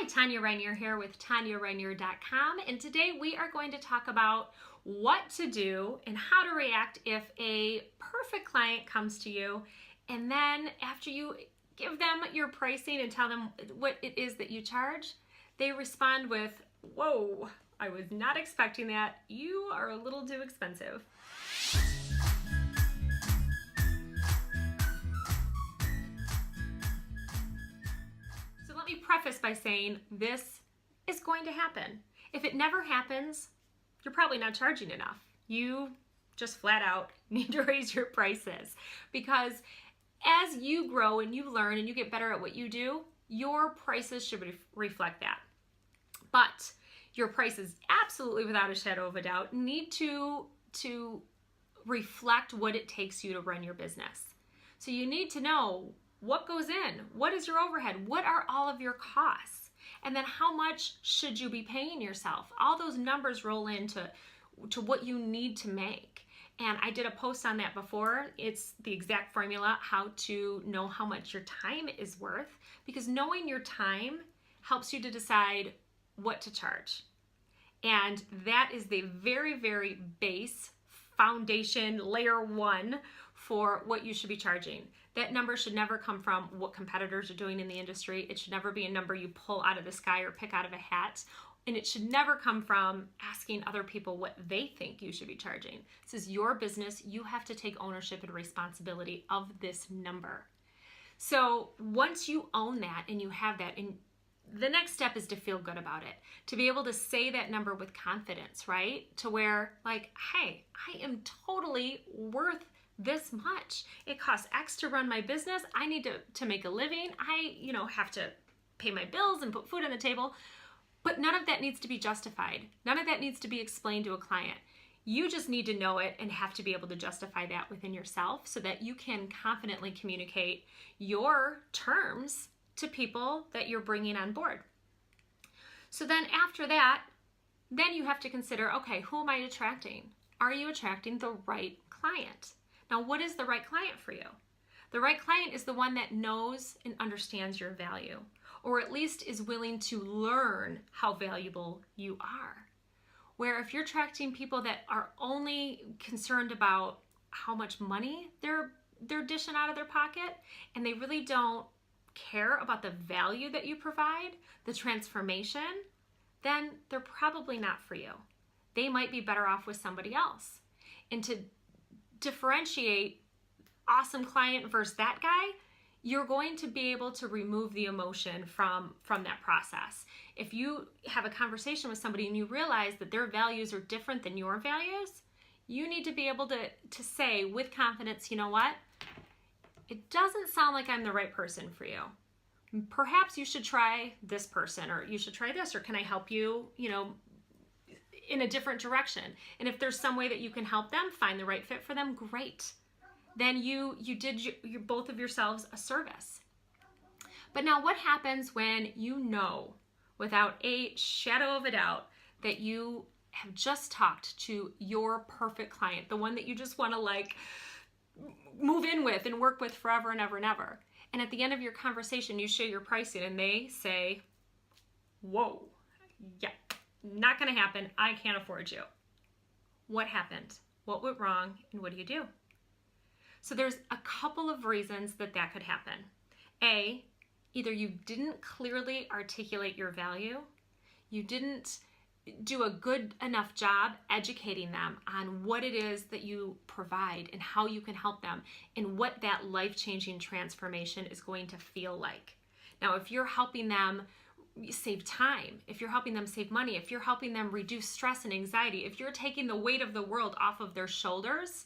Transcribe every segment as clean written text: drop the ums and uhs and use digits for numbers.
Tanya Rainier here with TanyaRainier.com, and today we are going to talk about what to do and how to react if a perfect client comes to you, and then after you give them your pricing and tell them what it is that you charge, they respond with, "Whoa, I was not expecting that. You are a little too expensive." So let me preface by saying this is going to happen. If it never happens, you're probably not charging enough. You just flat out need to raise your prices, because as you grow and you learn and you get better at what you do, your prices should reflect that. But your prices, absolutely without a shadow of a doubt, need to reflect what it takes you to run your business. So you need to know what goes in, what is your overhead, what are all of your costs, and then how much should you be paying yourself. All those numbers roll into what you need to make. And I did a post on that before. It's the exact formula, how to know how much your time is worth, because knowing your time helps you to decide what to charge. And that is the very, very base foundation, layer one for what you should be charging. That number should never come from what competitors are doing in the industry. It should never be a number you pull out of the sky or pick out of a hat. And it should never come from asking other people what they think you should be charging. This is your business. You have to take ownership and responsibility of this number. So once you own that and you have that, and the next step is to feel good about it, to be able to say that number with confidence, right? To where, like, hey, I am totally worth this much. It costs X to run my business. I need to make a living. I, have to pay my bills and put food on the table. But none of that needs to be justified. None of that needs to be explained to a client. You just need to know it and have to be able to justify that within yourself so that you can confidently communicate your terms to people that you're bringing on board. So then after that, then you have to consider, okay, who am I attracting? Are you attracting the right client? Now, what is the right client for you? The right client is the one that knows and understands your value, or at least is willing to learn how valuable you are. Where if you're attracting people that are only concerned about how much money they're dishing out of their pocket, and they really don't care about the value that you provide, the transformation, then they're probably not for you. They might be better off with somebody else. And to differentiate awesome client versus that guy, you're going to be able to remove the emotion from that process. If you have a conversation with somebody and you realize that their values are different than your values, you need to be able to say with confidence, you know what? It doesn't sound like I'm the right person for you. Perhaps you should try this person, or you should try this, or can I help you, in a different direction? And if there's some way that you can help them find the right fit for them, great. Then you did your both of yourselves a service. But now what happens when you know without a shadow of a doubt that you have just talked to your perfect client, the one that you just want to move in with and work with forever and ever and ever. And at the end of your conversation, you share your pricing and they say, "Whoa, yeah, not going to happen. I can't afford you." What happened? What went wrong? And what do you do? So there's a couple of reasons that could happen. A, either you didn't clearly articulate your value, you didn't do a good enough job educating them on what it is that you provide and how you can help them and what that life-changing transformation is going to feel like. Now, if you're helping them save time, if you're helping them save money, if you're helping them reduce stress and anxiety, if you're taking the weight of the world off of their shoulders,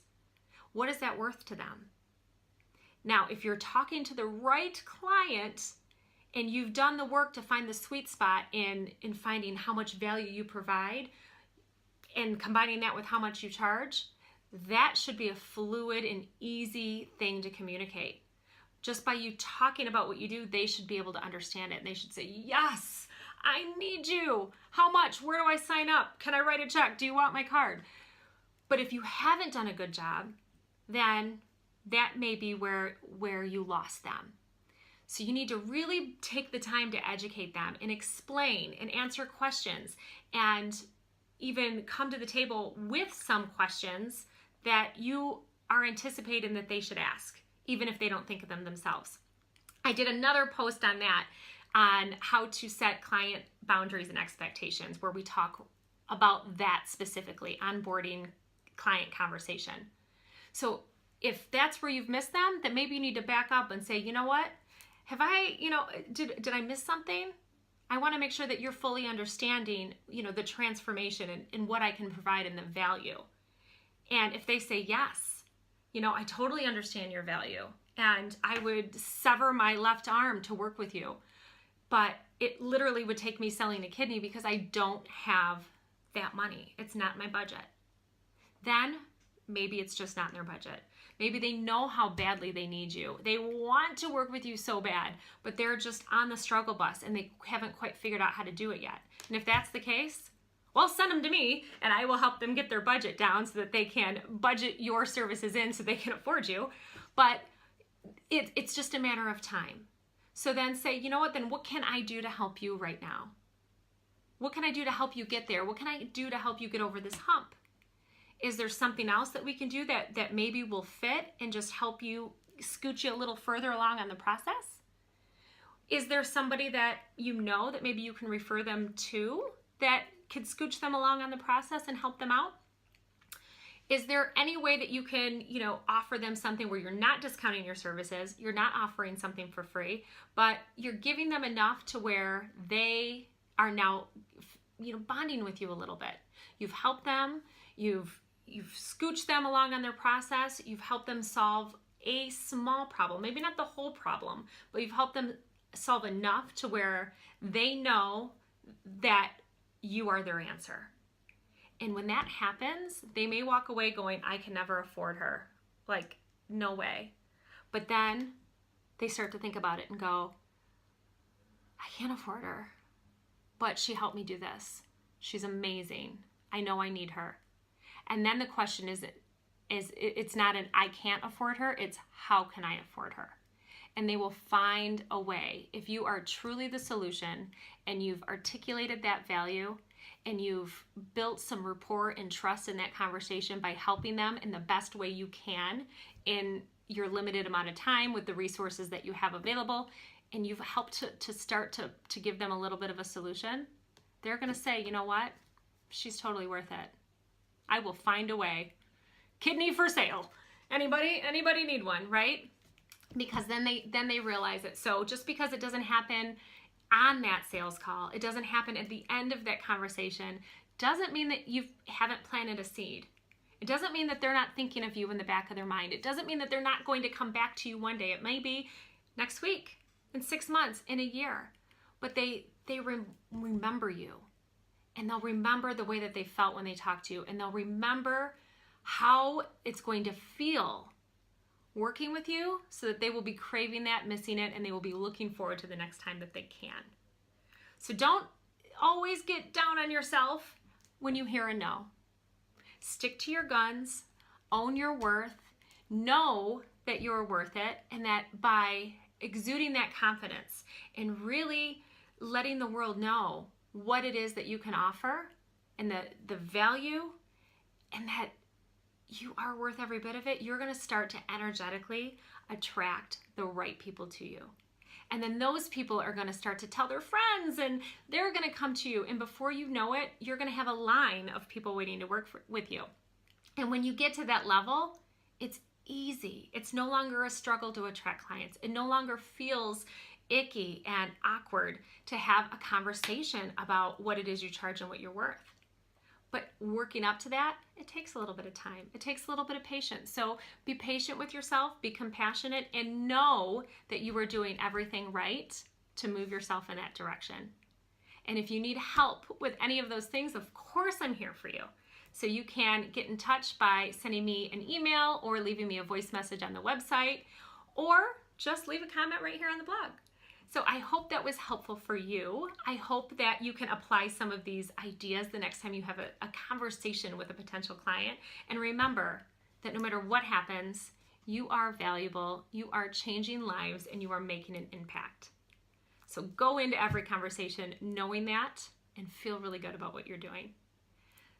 what is that worth to them? Now, if you're talking to the right client and you've done the work to find the sweet spot in finding how much value you provide and combining that with how much you charge, that should be a fluid and easy thing to communicate. Just by you talking about what you do, they should be able to understand it. And they should say, "Yes, I need you. How much? Where do I sign up? Can I write a check? Do you want my card?" But if you haven't done a good job, then that may be where you lost them. So you need to really take the time to educate them and explain and answer questions, and even come to the table with some questions that you are anticipating that they should ask, even if they don't think of them themselves. I did another post on that, on how to set client boundaries and expectations, where we talk about that specifically, onboarding client conversation. So if that's where you've missed them, then maybe you need to back up and say, you know what, have I, did I miss something? I want to make sure that you're fully understanding, the transformation and what I can provide and the value. And if they say yes, I totally understand your value, and I would sever my left arm to work with you, but it literally would take me selling a kidney because I don't have that money. It's not my budget. Then maybe it's just not in their budget. Maybe they know how badly they need you. They want to work with you so bad, but they're just on the struggle bus and they haven't quite figured out how to do it yet. And if that's the case, well, send them to me and I will help them get their budget down so that they can budget your services in so they can afford you. But it's just a matter of time. So then say, you know what, then what can I do to help you right now? What can I do to help you get there? What can I do to help you get over this hump? Is there something else that we can do that maybe will fit and just help you scoot you a little further along on the process? Is there somebody that that maybe you can refer them to that could scooch them along on the process and help them out? Is there any way that you can, offer them something where you're not discounting your services, you're not offering something for free, but you're giving them enough to where they are now, bonding with you a little bit. You've helped them, you've scooched them along on their process, you've helped them solve a small problem, maybe not the whole problem, but you've helped them solve enough to where they know that you are their answer. And when that happens, they may walk away going, I can never afford her. Like, no way. But then they start to think about it and go, I can't afford her, but she helped me do this. She's amazing. I know I need her. And then the question is it's not an I can't afford her, it's how can I afford her? And they will find a way. If you are truly the solution and you've articulated that value and you've built some rapport and trust in that conversation by helping them in the best way you can in your limited amount of time with the resources that you have available, and you've helped to start to give them a little bit of a solution, they're going to say, you know what? She's totally worth it. I will find a way. Kidney for sale. Anybody need one, right? Because then they realize it. So just because it doesn't happen on that sales call, it doesn't happen at the end of that conversation, doesn't mean that you haven't planted a seed. It doesn't mean that they're not thinking of you in the back of their mind. It doesn't mean that they're not going to come back to you one day. It may be next week, in 6 months, in a year. But they remember you. And they'll remember the way that they felt when they talked to you. And they'll remember how it's going to feel working with you, so that they will be craving that, missing it, and they will be looking forward to the next time that they can. So don't always get down on yourself when you hear a no. Stick to your guns, own your worth, know that you're worth it, and that by exuding that confidence and really letting the world know what it is that you can offer and the value, and that you are worth every bit of it, you're going to start to energetically attract the right people to you. And then those people are going to start to tell their friends, and they're going to come to you. And before you know it, you're going to have a line of people waiting to work with you. And when you get to that level, it's easy. It's no longer a struggle to attract clients. It no longer feels icky and awkward to have a conversation about what it is you charge and what you're worth. But working up to that, it takes a little bit of time. It takes a little bit of patience. So be patient with yourself, be compassionate, and know that you are doing everything right to move yourself in that direction. And if you need help with any of those things, of course I'm here for you. So you can get in touch by sending me an email or leaving me a voice message on the website, or just leave a comment right here on the blog. So I hope that was helpful for you. I hope that you can apply some of these ideas the next time you have a conversation with a potential client. And remember that no matter what happens, You are valuable, you are changing lives, and you are making an impact. So go into every conversation knowing that and feel really good about what you're doing.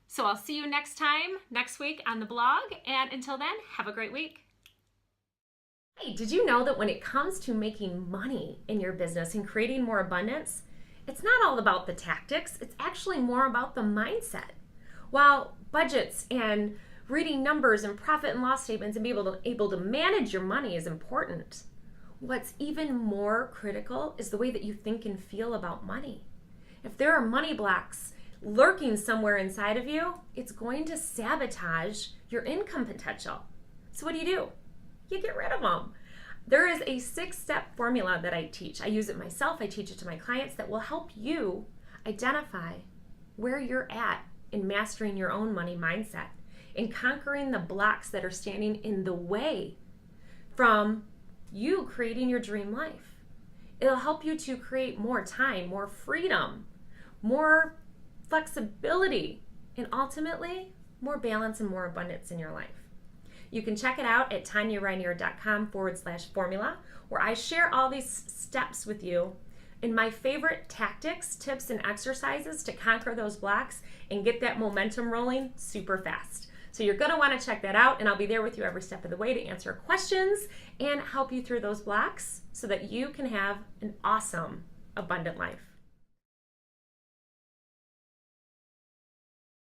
So I'll see you next time, next week on the blog. And until then, have a great week. Hey, did you know that when it comes to making money in your business and creating more abundance, it's not all about the tactics, it's actually more about the mindset. While budgets and reading numbers and profit and loss statements and being able to manage your money is important, what's even more critical is the way that you think and feel about money. If there are money blocks lurking somewhere inside of you, it's going to sabotage your income potential. So what do? You get rid of them. There is a 6-step formula that I teach. I use it myself, I teach it to my clients, that will help you identify where you're at in mastering your own money mindset, in conquering the blocks that are standing in the way from you creating your dream life. It'll help you to create more time, more freedom, more flexibility, and ultimately more balance and more abundance in your life. You can check it out at tanyareinier.com/formula, where I share all these steps with you and my favorite tactics, tips, and exercises to conquer those blocks and get that momentum rolling super fast. So you're going to want to check that out, and I'll be there with you every step of the way to answer questions and help you through those blocks so that you can have an awesome, abundant life.